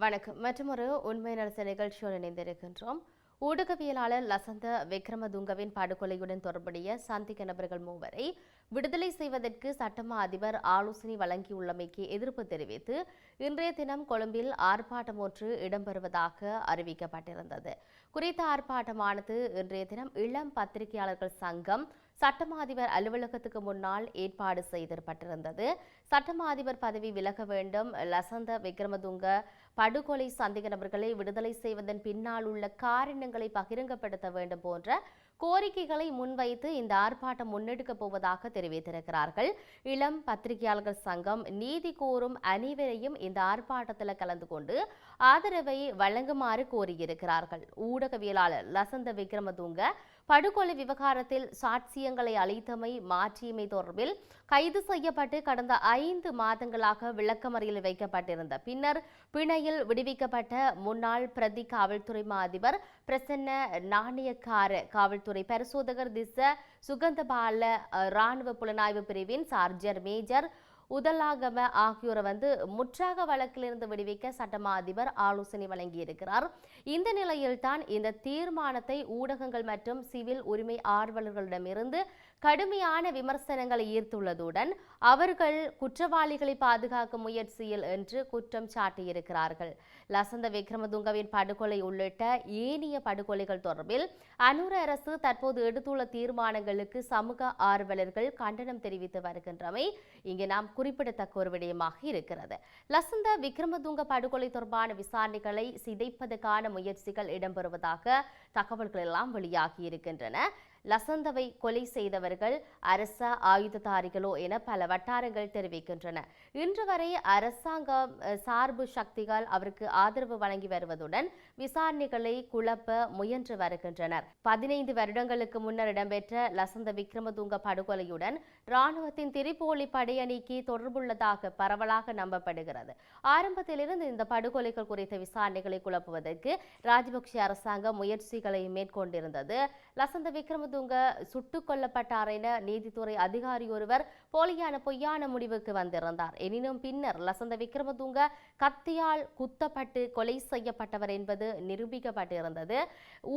வணக்கம். மற்றொரு உண்மை நடத்த நிகழ்ச்சியோடு இணைந்திருக்கின்றோம். ஊடகவியலாளர் லசந்த விக்ரமதுங்கவின் படுகொலையுடன் தொடர்புடைய சந்தேக நபர்கள் மூவரை விடுதலை செய்வதற்கு சட்டமா அதிபர் ஆலோசனை வழங்கியுள்ளமைக்கு எதிர்ப்பு தெரிவித்து இன்றைய தினம் கொழும்பில் ஆர்ப்பாட்டம் ஒன்று இடம்பெறுவதாக அறிவிக்கப்பட்டிருந்தது. குறித்த ஆர்ப்பாட்டமானது இன்றைய தினம் இளம் பத்திரிகையாளர்கள் சங்கம் சட்டமா அதிபர் அலுவலகத்துக்கு முன்னால் ஏற்பாடு செய்திருப்பட்டிருந்தது. சட்டமா அதிபர் பதவி விலக வேண்டும், லசந்த விக்ரமதுங்க படுகொலை சந்தேக நபர்களை விடுதலை செய்வதன் பின்னால் உள்ள காரணங்களை பகிரங்கப்படுத்த வேண்டும் போன்ற கோரிக்கைகளை முன்வைத்து இந்த ஆர்ப்பாட்டம் முன்னெடுக்கப் போவதாக தெரிவித்திருக்கிறார்கள். இளம் பத்திரிகையாளர்கள் சங்கம் நீதி கோரும் அனைவரையும் இந்த ஆர்ப்பாட்டத்தில் கலந்து கொண்டு ஆதரவை வழங்குமாறு கோரியிருக்கிறார்கள். ஊடகவியலாளர் லசந்த விக்ரமதுங்க படுகொலை விவகாரத்தில் சாட்சியங்களை அளித்தமை மாற்றியமை தொடர்பில் கைது செய்யப்பட்டு கடந்த 5 மாதங்களாக விளக்கமறியலில் வைக்கப்பட்டிருந்த பின்னர் பிணையில் விடுவிக்கப்பட்ட முன்னாள் பிரதி காவல்துறை அதிபர் பிரசன்ன நாணயக்கார காவல்துறை பரிசோதகர் திஸ்ஸ சுகந்தபால இராணுவ புலனாய்வு பிரிவின் சார்ஜர் மேஜர் உதலாகம ஆகியோரை முற்றாக வழக்கிலிருந்து விடுவிக்க சட்டமா அதிபர் ஆலோசனை வழங்கியிருக்கிறார். இந்த நிலையில்தான் இந்த தீர்மானத்தை ஊடகங்கள் மற்றும் சிவில் உரிமை ஆர்வலர்களிடமிருந்து கடுமையான விமர்சனங்களை ஈர்த்துள்ளதுடன் அவர்கள் குற்றவாளிகளை பாதுகாக்கும் முயற்சியில் என்று குற்றம் சாட்டியிருக்கிறார்கள். லசந்த விக்ரமதுங்கவின் படுகொலை உள்ளிட்ட ஏனைய படுகொலைகள் தொடர்பில் அனுர அரசு தற்போது எடுத்துள்ள தீர்மானங்களுக்கு சமூக ஆர்வலர்கள் கண்டனம் தெரிவித்து வருகின்றமை இங்கே நாம் குறிப்பிடத்தக்க ஒரு விடயமாக இருக்கிறது. லசந்த விக்ரமதுங்க படுகொலை தொடர்பான விசாரணைகளை சிதைப்பதற்கான முயற்சிகள் இடம்பெறுவதாக தகவல்கள் எல்லாம் வெளியாகி இருக்கின்றன. லசந்தவை கொலை செய்தவர்கள் அரச ஆயுததாரிகளோ என பல வட்டாரங்கள் தெரிவிக்கின்றன. இன்று வரை அரசாங்கம் சார்பு சக்திகள் அவருக்கு ஆதரவு வழங்கி வருவதுடன் விசாரணைகளை குழப்ப முயன்று வருகின்றனர். 15 வருடங்களுக்கு முன்னர் இடம்பெற்ற லசந்த விக்ரமதுங்க படுகொலையுடன் இராணுவத்தின் திரிபோலி படையணிக்கு தொடர்புள்ளதாக பரவலாக நம்பப்படுகிறது. ஆரம்பத்திலிருந்து இந்த படுகொலைகள் குறித்த விசாரணைகளை குழப்புவதற்கு ராஜபக்ஷ அரசாங்கம் முயற்சிகளை மேற்கொண்டிருந்தது. லசந்த விக்ரமதுங்க சுட்டுக் கொல்லப்பட்டார் என நீதித்துறை அதிகாரி ஒருவர் போலியான பொய்யான முடிவுக்கு வந்திருந்தார். எனினும் பின்னர் லசந்த விக்ரமதுங்க கத்தியால் குத்தப்பட்டு கொலை செய்யப்பட்டவர் என்பது நிரூபிக்கப்பட்டிருந்தது.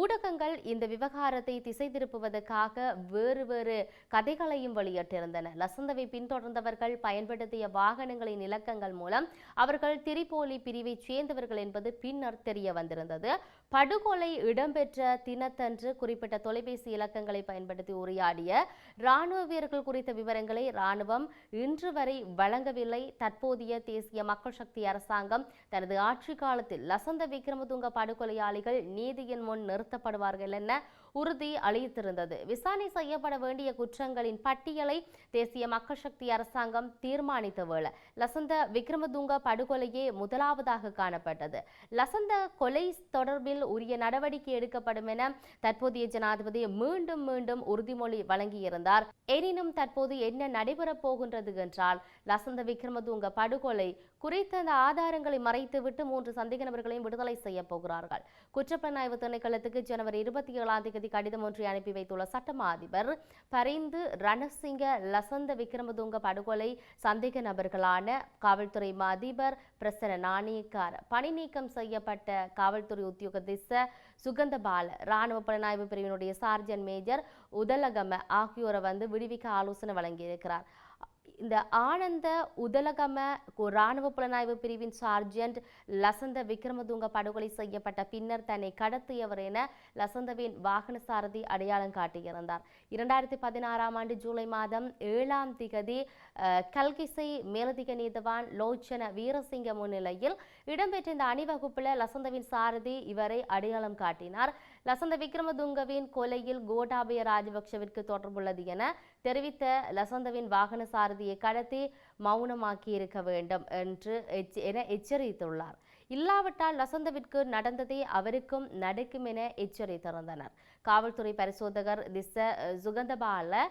ஊடகங்கள் இந்த விவகாரத்தை திசை திருப்புவதற்காக வேறு கதைகளையும் வெளியிட்டிருந்தன. லசந்தவை பின்தொடர்ந்தவர்கள் பயன்படுத்திய வாகனங்களின் இலக்கங்கள் மூலம் அவர்கள் திரிபோலி பிரிவை சேர்ந்தவர்கள் என்பது பின்னர் தெரிய வந்திருந்தது. படுகொலை இடம்பெற்ற தினத்தன்று குறிப்பிட்ட தொலைபேசி இலக்கங்களை பயன்படுத்தி உரையாடிய இராணுவ வீரர்கள் குறித்த விவரங்களை இராணுவம் இன்று வரை வழங்கவில்லை. தற்போதைய தேசிய மக்கள் சக்தி அரசாங்கம் தனது ஆட்சி காலத்தில் லசந்த விக்ரமதுங்க படுகொலையாளிகள் நீதியின் முன் நிறுத்தப்படுவார்கள் என உறுதி அளித்திருந்தது. விசாரணை செய்யப்பட வேண்டிய குற்றங்களின் பட்டியலை தேசிய மக்கள் சக்தி அரசாங்கம் தீர்மானித்த வேளை லசந்த விக்ரமதுங்க படுகொலையே முதலாவதாக காணப்பட்டது. லசந்த கொலை தொடர்பில் உரிய நடவடிக்கை எடுக்கப்படும் என தற்போதைய ஜனாதிபதி மீண்டும் உறுதிமொழி வழங்கியிருந்தார். எனினும் தற்போது என்ன நடைபெறப் போகின்றது என்றால் லசந்த விக்ரமதுங்க படுகொலை குறித்த அந்த ஆதாரங்களை மறைத்துவிட்டு 3 சந்தேக நபர்களையும் விடுதலை செய்ய போகிறார்கள். குற்றப்புலனாய்வு திணைக்களத்துக்கு ஜனவரி 27ஆம் தேதி கடிதம் ஒன்றை அனுப்பி வைத்துள்ள சட்டமா அதிபர் பரிந்து ரணசிங்க லசந்த விக்ரமதுங்க படுகொலை சந்தேக நபர்களான காவல்துறை அதிபர் பிரசன்ன நாணயக்கார பணி நீக்கம் செய்யப்பட்ட காவல்துறை உத்தியோக திஸ்ஸ சுகந்தபால இராணுவ புலனாய்வு பிரிவினுடைய சார்ஜன் மேஜர் உதலகம ஆகியோரை விடுவிக்க ஆலோசனை வழங்கியிருக்கிறார். இந்த ஆனந்த உதலகம இராணுவ புலனாய்வு பிரிவின் சார்ஜென்ட் லசந்த விக்ரமதுங்க படுகொலை செய்யப்பட்ட பின்னர் தன்னை கடத்தியவர் என லசந்தவின் வாகன சாரதி அடையாளம் காட்டியிருந்தார். 2016ஆம் ஆண்டு ஜூலை மாதம் 7ஆம் திகதி கல்கிசை மேலதிக நீதவான் லோச்சன வீரசிங்க முன்னிலையில் இடம்பெற்ற இந்த அணிவகுப்பில் லசந்தவின் சாரதி இவரை அடையாளம் காட்டினார். லசந்த விக்ரமதுங்கவின் கொலையில் கோட்டாபய ராஜபக்ஷவிற்கு தொடர்புள்ளது என தெரிவித்த லசந்தவின் வாகன சாரதியை கடத்தி மௌனமாக்கி இருக்க வேண்டும் என எச்சரித்துள்ளார். இல்லாவிட்டால் லசந்தவிற்கு நடந்ததே அவருக்கும் நடக்கும் என எச்சரித்திருந்தனர். காவல்துறை பரிசோதகர் திஸ்ஸ சுகந்தபால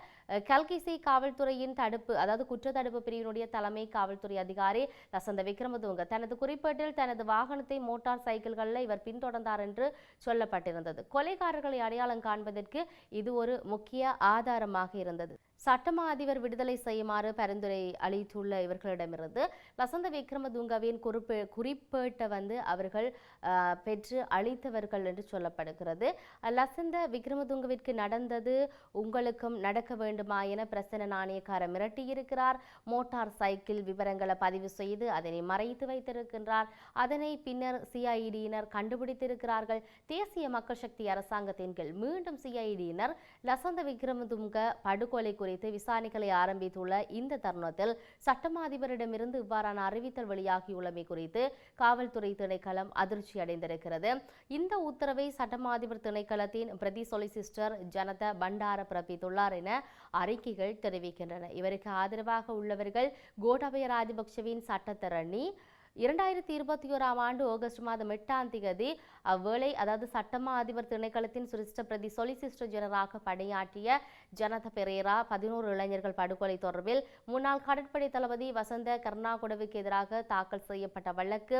கல்கிசை காவல்துறையின் குற்றத்தடுப்பு பிரிவினுடைய தலைமை காவல்துறை அதிகாரி லசந்த விக்ரமதுங்க தனது குறிப்பேட்டில் தனது வாகனத்தை மோட்டார் சைக்கிள்களில் இவர் பின்தொடர்ந்தார் என்று சொல்லப்பட்டிருந்தது. கொலைகாரர்களை அடையாளம் காண்பதற்கு இது ஒரு முக்கிய ஆதாரமாக இருந்தது. சட்டமா அதிபர் விடுதலை செய்யுமாறு பரிந்துரை அளித்துள்ள இவர்களிடமிருந்து லசந்த விக்ரமதுங்கவின் குறிப்பேட்டை அவர்கள் பெற்று அளித்தவர்கள் என்று சொல்லப்படுகிறது. லசந்த விக்ரமதுங்கவிற்கு நடந்தது உங்களுக்கும் நடக்க வேண்டுமா என பிரசன்ன நாணயக்காரர் மிரட்டியிருக்கிறார். மோட்டார் சைக்கிள் விவரங்களை பதிவு செய்து அதனை மறைத்து வைத்திருக்கின்றார். அதனை பின்னர் சிஐடியினர் கண்டுபிடித்திருக்கிறார்கள். தேசிய மக்கள் சக்தி அரசாங்கத்தின் கீழ் மீண்டும் சிஐடியினர் லசந்த விக்ரமதுங்க படுகொலை குறித்து விசாரணைகளை ஆரம்பித்துள்ள இந்த தருணத்தில் சட்டமா அதிபரிடமிருந்து இவ்வாறான அறிவித்தல் வெளியாகியுள்ளமை குறித்து காவல்துறை திணைக்களம் அதிர்ச்சி அடைந்திருக்கிறது. இந்த உத்தரவை சட்டமா அதிபர் திணைக்களத்தின் பிரதி சொலிசிஸ்டர் ஜனத பண்டார பிறப்பித்துள்ளார் என அறிக்கைகள் தெரிவிக்கின்றன. இவருக்கு ஆதரவாக உள்ளவர்கள் கோட்டாபய ராஜபக்சவின் சட்டத்தரணி 2021ஆம் ஆண்டு ஆகஸ்ட் மாதம் 8ஆம் தேதி அவ்வேளை அதாவது சட்டமா அதிபர் திணைக்களத்தின் சிரேஷ்ட பிரதி சொலிசிஸ்டர் ஜெனரலாக பணியாற்றிய ஜனத பெரேரா 11 இளைஞர்கள் படுகொலை தொடர்பில் முன்னாள் கடற்படை தளபதி வசந்த கருணாகுடவுக்கு எதிராக தாக்கல் செய்யப்பட்ட வழக்கு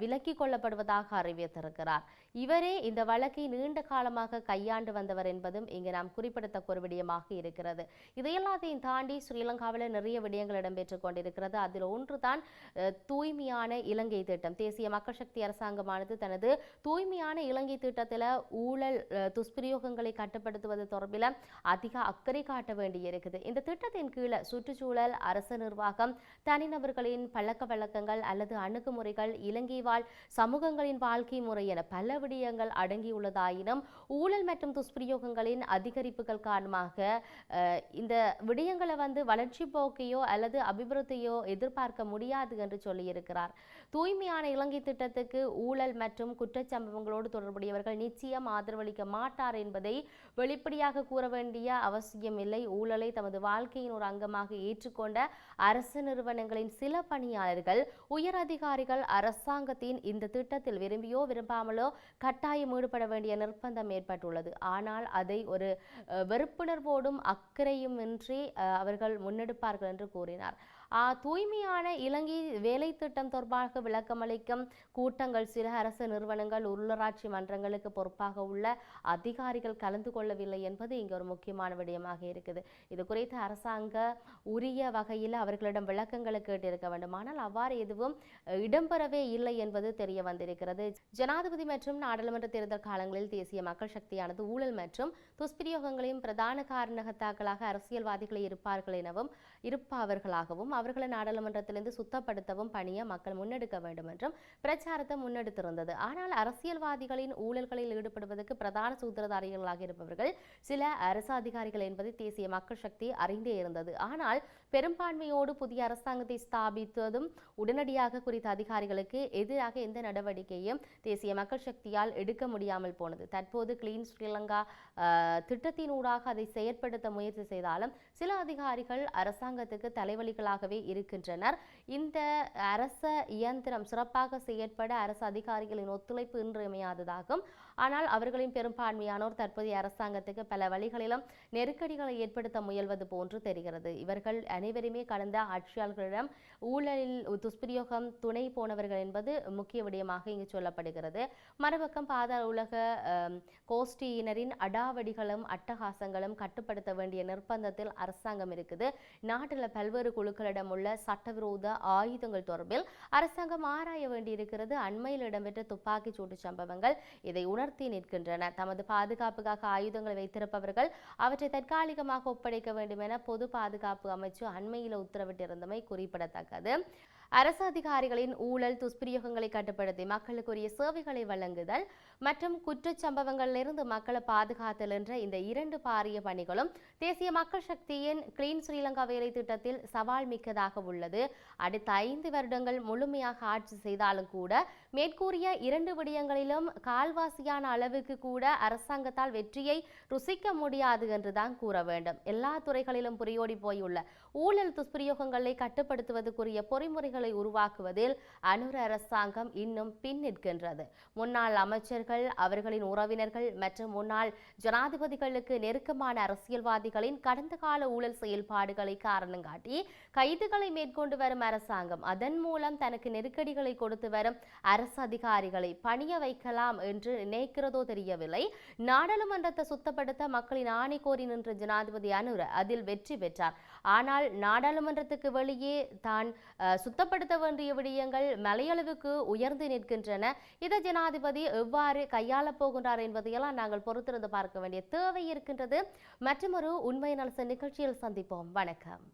விலக்கிக் கொள்ளப்படுவதாக அறிவித்திருக்கிறார். இவரே இந்த வழக்கை நீண்ட காலமாக கையாண்டு வந்தவர் என்பதும் இங்கு நாம் குறிப்பிடத்தக்க ஒரு விடயமாக இருக்கிறது. இதையெல்லாத்தையும் தாண்டி ஸ்ரீலங்காவில் நிறைய விடயங்கள் இடம்பெற்றுக் கொண்டிருக்கிறது. அதில் ஒன்றுதான் தூய்மையான இலங்கை திட்டம். தேசிய மக்கள் சக்தி அரசாங்கமானது தனது தூய்மையான இலங்கை திட்டத்தில் ஊழல் துஷ்பிரயோகங்களை கட்டுப்படுத்துவது தொடர்பில் அதிக அக்கறை காட்ட வேண்டியிருக்குது. இந்த திட்டத்தின் கீழே சுற்றுச்சூழல், அரசு நிர்வாகம், தனிநபர்களின் பழக்க வழக்கங்கள் அல்லது அணுகுமுறைகள், இலங்கை வாழ் சமூகங்களின் வாழ்க்கை முறை என பல விடயங்கள் அடங்கியுள்ளதாயினும் ஊழல் மற்றும் துஷ்பிரயோகங்களின் அதிகரிப்புகள் காரணமாக இந்த விடயங்களை வளர்ச்சி போக்கையோ அல்லது அபிவிருத்தியோ எதிர்பார்க்க முடியாது என்று சொல்லியிருக்கிறார். தூய்மையான இலங்கை திட்டத்துக்கு ஊழல் மற்றும் குற்றச்சம்பவங்களோடு தொடர்புடையவர்கள் நிச்சயம் ஆதரவளிக்க மாட்டார் என்பதை வெளிப்படையாக கூற வேண்டிய அவசியம் இல்லை. ஊழலை தமது வாழ்க்கையின் ஒரு அங்கமாக ஏற்றுக்கொண்ட அரசு நிறுவனங்களின் சில பணியாளர்கள், உயர் அதிகாரிகள் அரசாங்கத்தின் இந்த திட்டத்தில் விரும்பியோ விரும்பாமலோ கட்டாயம் ஈடுபட வேண்டிய நிர்பந்தம் ஏற்பட்டுள்ளது. ஆனால் அதை ஒரு வெறுப்புணர்வோடும் அக்கறையும் இன்றி அவர்கள் முன்னெடுப்பார்கள் என்று கூறினார். தூய்மையான இலங்கை வேலை திட்டம் தொடர்பாக விளக்கமளிக்கும் கூட்டங்கள் சில அரசு நிறுவனங்கள், உள்ளூராட்சி மன்றங்களுக்கு பொறுப்பாக உள்ள அதிகாரிகள் கலந்து கொள்ளவில்லை என்பது இங்கு ஒரு முக்கியமான விடயமாக இருக்குது. இது குறித்து அரசாங்க உரிய வகையில் அவர்களிடம் விளக்கங்களை கேட்டிருக்க வேண்டும். ஆனால் அவ்வாறு எதுவும் இடம்பெறவே இல்லை என்பது தெரிய வந்திருக்கிறது. ஜனாதிபதி மற்றும் நாடாளுமன்ற தேர்தல் காலங்களில் தேசிய மக்கள் சக்தியானது ஊழல் மற்றும் துஷ்பிரயோகங்களையும் பிரதான காரணகர்த்தாக்களாக அரசியல்வாதிகளை இருப்பார்களாகவும் அவர்களை நாடாளுமன்றத்திலிருந்து சுத்தப்படுத்தவும் பணியை மக்கள் முன்னெடுக்க வேண்டும் என்றும் பிரச்சாரத்தை முன்னெடுத்திருந்தது. ஆனால் அரசியல்வாதிகளின் ஊழல்களில் ஈடுபடுவதற்கு பிரதான சூத்திரதாரிகளாக இருப்பவர்கள் சில அரசு அதிகாரிகள் என்பதை தேசிய மக்கள் சக்தி அறிந்தே இருந்தது. ஆனால் பெரும்பான்மையோடு புதிய அரசாங்கத்தை ஸ்தாபித்ததும் உடனடியாக குறித்த அதிகாரிகளுக்கு எதிராக எந்த நடவடிக்கையும் தேசிய மக்கள் சக்தியால் எடுக்க முடியாமல் போனது. தற்போது கிளீன் ஸ்ரீலங்கா திட்டத்தினூடாக அதை செயற்படுத்த முயற்சி செய்தாலும் சில அதிகாரிகள் அரசாங்கத்துக்கு தலைவலிகளாகவே இருக்கின்றனர். இந்த அரச இயந்திரம் சிறப்பாக செயற்பட அரசு அதிகாரிகளின் ஒத்துழைப்பு இன்றியமையாததாகும். ஆனால் அவர்களின் பெரும்பான்மையானோர் தற்போதைய அரசாங்கத்துக்கு பல வழிகளிலும் நெருக்கடிகளை ஏற்படுத்த முயல்வது போன்று தெரிகிறது. இவர்கள் அனைவருமே கடந்த ஆட்சியாளர்களிடம் ஊழலில் துஷ்பிரயோகம் துணை போனவர்கள் என்பது முக்கிய விடயமாக இங்கு சொல்லப்படுகிறது. மறுபக்கம் பாதாள உலக கோஷ்டியினரின் அடாவடிகளும் அட்டகாசங்களும் கட்டுப்படுத்த வேண்டிய நிர்பந்தத்தில் அரசாங்கம் இருக்குது. நாட்டில் பல்வேறு குழுக்களிடம் உள்ள சட்டவிரோத ஆயுதங்கள் தொடர்பில் அரசாங்கம் ஆராய வேண்டியிருக்கிறது. அண்மையில் இடம்பெற்ற துப்பாக்கிச் சூட்டு சம்பவங்கள் இதை உணர்த்தி நிற்கின்றன. தமது பாதுகாப்புக்காக ஆயுதங்களை வைத்திருப்பவர்கள் அவற்றை தற்காலிகமாக ஒப்படைக்க வேண்டும் என பொது பாதுகாப்பு அமைச்சு அண்மையில் உத்தரவிட்டிருந்தமை குறிப்பிடத்தக்கது. அரசு அதிகாரிகளின் ஊழல் துஷ்பிரயோகங்களை கட்டுப்படுத்தி மக்களுக்குரிய சேவைகளை வழங்குதல் மற்றும் குற்றச்சம்பவங்களிலிருந்து மக்களை பாதுகாத்தல் என்ற இந்த இரண்டு பாரிய பணிகளும் தேசிய மக்கள் சக்தியின் கிளீன் ஸ்ரீலங்கா வேலை திட்டத்தில் சவால் மிக்கதாக உள்ளது. அடுத்த 5 வருடங்கள் முழுமையாக ஆட்சி செய்தாலும் கூட மேற்கூறிய 2 விடயங்களிலும் கால்வாசியான அளவுக்கு கூட அரசாங்கத்தால் வெற்றியை ருசிக்க முடியாது என்றுதான் கூற வேண்டும். எல்லா துறைகளிலும் புரியோடி போயுள்ள ஊழல் துஷ்பிரயோகங்களை கட்டுப்படுத்துவதற்குரிய பொறிமுறைகள் பிரச்சனைகளை உருவாக்குவதில் அனுர அரசாங்கம் இன்னும் பின் நிற்கின்றது. முன்னாள் அமைச்சர்கள், அவர்களின் உறவினர்கள் மற்றும் முன்னாள் ஜனாதிபதிகளுக்கு நெருக்கமான அரசியல்வாதிகளின் கடந்த கால ஊழல் செயல்பாடுகளை காரணம் காட்டி கைதுகளை மேற்கொண்டு வரும் அரசாங்கம் அதன் மூலம் தனக்கு நெருக்கடிகளை கொடுத்து வரும் அரசு அதிகாரிகளை பணிய வைக்கலாம் என்று நினைக்கிறதோ தெரியவில்லை. நாடாளுமன்றத்தை சுத்தப்படுத்த மக்களின் ஆணை கோரி நின்ற ஜனாதிபதி அனுர அதில் வெற்றி பெற்றார். ஆனால் நாடாளுமன்றத்துக்கு வெளியே தான் சுத்தப்படுத்த வேண்டிய விடயங்கள் மலையளவுக்கு உயர்ந்து நிற்கின்றன. இதை ஜனாதிபதி எவ்வாறு கையாளப் போகின்றார் என்பதையெல்லாம் நாங்கள் பொறுத்திருந்து பார்க்க வேண்டிய தேவை இருக்கின்றது. மற்றொரு உண்மை நலச நிகழ்ச்சியில் சந்திப்போம். வணக்கம்.